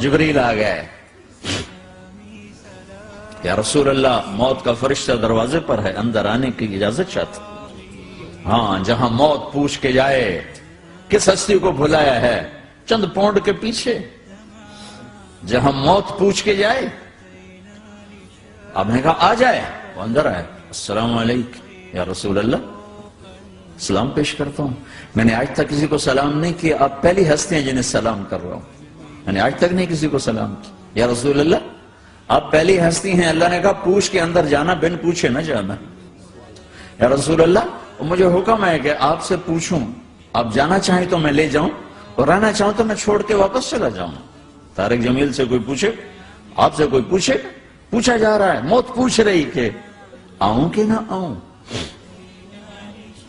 جبریل آ گئے، یا رسول اللہ موت کا فرشتہ دروازے پر ہے، اندر آنے کی اجازت چاہتا۔ ہاں، جہاں موت پوچھ کے جائے کس ہستی کو بھلایا ہے، چند پونڈ کے پیچھے جہاں موت پوچھ کے جائے، آپ نے کہا آ جائے، وہ اندر آئے، السلام علیکم یا رسول اللہ، سلام پیش کرتا ہوں، میں نے آج تک کسی کو سلام نہیں کیا، آپ پہلی ہستی ہیں جنہیں سلام کر رہا ہوں، میں نے آج تک نہیں کسی کو سلام کیا، یا رسول اللہ آپ پہلی ہستی ہیں، اللہ نے کہا پوچھ کے اندر جانا، بن پوچھے نہ جانا، یا رسول اللہ مجھے حکم ہے کہ آپ سے پوچھوں، آپ جانا چاہیں تو میں لے جاؤں اور رہنا چاہوں تو میں چھوڑ کے واپس چلا جاؤں۔ طارق جمیل سے کوئی پوچھے، آپ سے کوئی پوچھے، پوچھا جا رہا ہے، موت پوچھ رہی کہ آؤں کہ نہ آؤں؟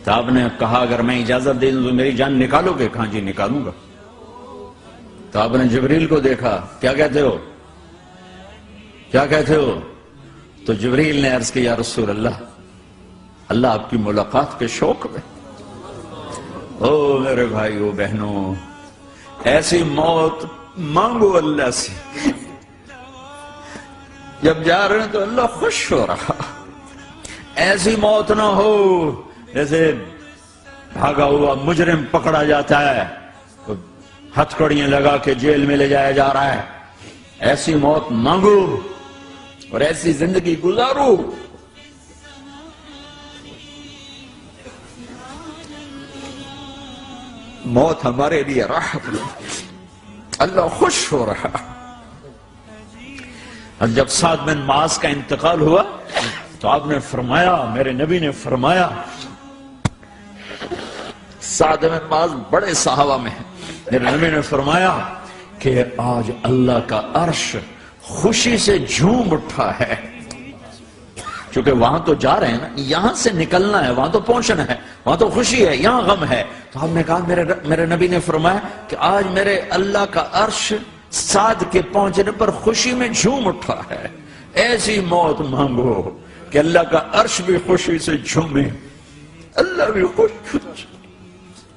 تو آپ نے کہا اگر میں اجازت دے دوں تو میری جان نکالو گے؟ کہاں جی نکالوں گا۔ تو آپ نے جبریل کو دیکھا، کیا کہتے ہو، کیا کہتے ہو؟ تو جبریل نے عرض کی یا رسول اللہ، اللہ آپ کی ملاقات کے شوق میں، او میرے بھائیو بہنوں، ایسی موت مانگو اللہ سے، جب جا رہے ہیں تو اللہ خوش ہو رہا، ایسی موت نہ ہو جیسے بھاگا ہوا مجرم پکڑا جاتا ہے، ہتھکڑیاں لگا کے جیل میں لے جایا جا رہا ہے، ایسی موت مانگو اور ایسی زندگی گزارو۔ موت ہمارے لیے راحت، اللہ خوش ہو رہا۔ اور جب سعد بن معاذ کا انتقال ہوا تو آپ نے فرمایا، میرے نبی نے فرمایا، سعد بن معاذ بڑے صحابہ میں ہیں، میرے نبی نے فرمایا کہ آج اللہ کا عرش خوشی سے جھوم اٹھا ہے، چونکہ وہاں تو جا رہے ہیں نا، یہاں سے نکلنا ہے، وہاں تو پہنچنا ہے، وہاں تو خوشی ہے، یہاں غم ہے۔ تو آپ نے کہا، میرے نبی نے فرمایا کہ آج میرے اللہ کا عرش سعد کے پہنچنے پر خوشی میں جھوم اٹھا ہے، ایسی موت مانگو کہ اللہ کا عرش بھی خوشی سے جھومے، اللہ بھی خوش۔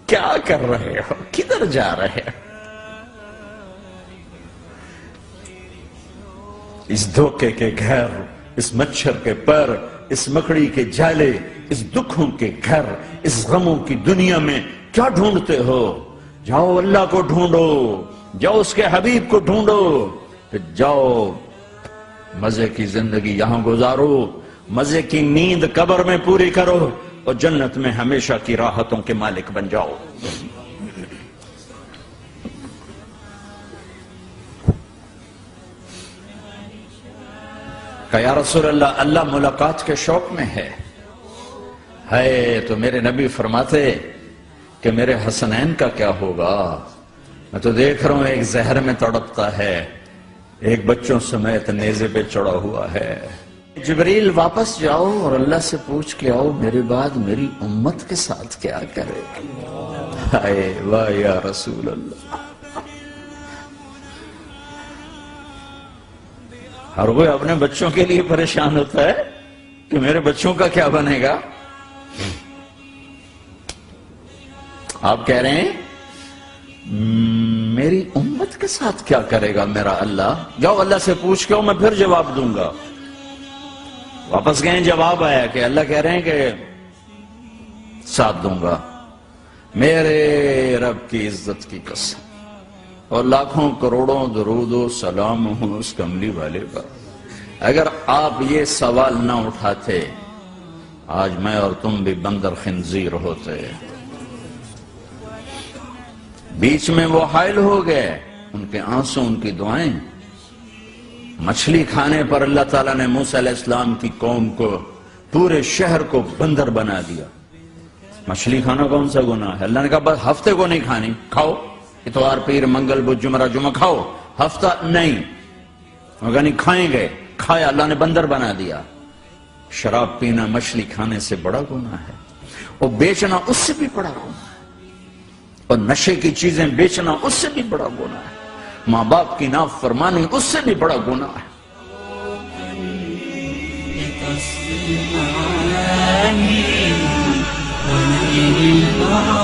کیا کر رہے ہو، کدھر جا رہے ہو؟ اس دھوکے کے گھر، اس مچھر کے پر، اس مکڑی کے جالے، اس دکھوں کے گھر، اس غموں کی دنیا میں کیا ڈھونڈتے ہو؟ جاؤ اللہ کو ڈھونڈو، جاؤ اس کے حبیب کو ڈھونڈو، پھر جاؤ مزے کی زندگی یہاں گزارو، مزے کی نیند قبر میں پوری کرو اور جنت میں ہمیشہ کی راحتوں کے مالک بن جاؤ۔ کہ یا رسول اللہ، اللہ ملاقات کے شوق میں ہے تو میرے نبی فرماتے کہ میرے حسنین کا کیا ہوگا؟ میں تو دیکھ رہا ہوں ایک زہر میں تڑپتا ہے، ایک بچوں سمیت نیزے پہ چڑھا ہوا ہے۔ جبریل واپس جاؤ اور اللہ سے پوچھ کے آؤ میرے بعد میری امت کے ساتھ کیا کرے گا؟ ہائے واہ یا رسول اللہ۔ ہر کوئی اپنے بچوں کے لیے پریشان ہوتا ہے کہ میرے بچوں کا کیا بنے گا۔ آپ کہہ رہے ہیں میری امت کے ساتھ کیا کرے گا میرا اللہ؟ جاؤ اللہ سے پوچھ کے میں پھر جواب دوں گا۔ واپس گئے، جواب آیا کہ اللہ کہہ رہے ہیں کہ ساتھ دوں گا، میرے رب کی عزت کی قسم، اور لاکھوں کروڑوں درود و سلام ہوں اس کملی والے پر، اگر آپ یہ سوال نہ اٹھاتے آج میں اور تم بھی بندر خنزیر ہوتے۔ بیچ میں وہ حائل ہو گئے، ان کے آنسو، ان کی دعائیں۔ مچھلی کھانے پر اللہ تعالیٰ نے موسیٰ علیہ السلام کی قوم کو، پورے شہر کو بندر بنا دیا۔ مچھلی کھانا کون سا گناہ ہے؟ اللہ نے کہا بس ہفتے کو نہیں کھانی، کھاؤ، اتوار پیر منگل بدھ جمعہ جمعہ کھاؤ، ہفتہ نہیں۔ مگر نہیں کھائیں گے، کھایا، اللہ نے بندر بنا دیا۔ شراب پینا مچھلی کھانے سے بڑا گناہ ہے، اور بیچنا اس سے بھی بڑا گناہ ہے، اور نشے کی چیزیں بیچنا اس سے بھی بڑا گناہ ہے، ماں باپ کی نافرمانی اس سے بھی بڑا گناہ ہے۔ ونيل الله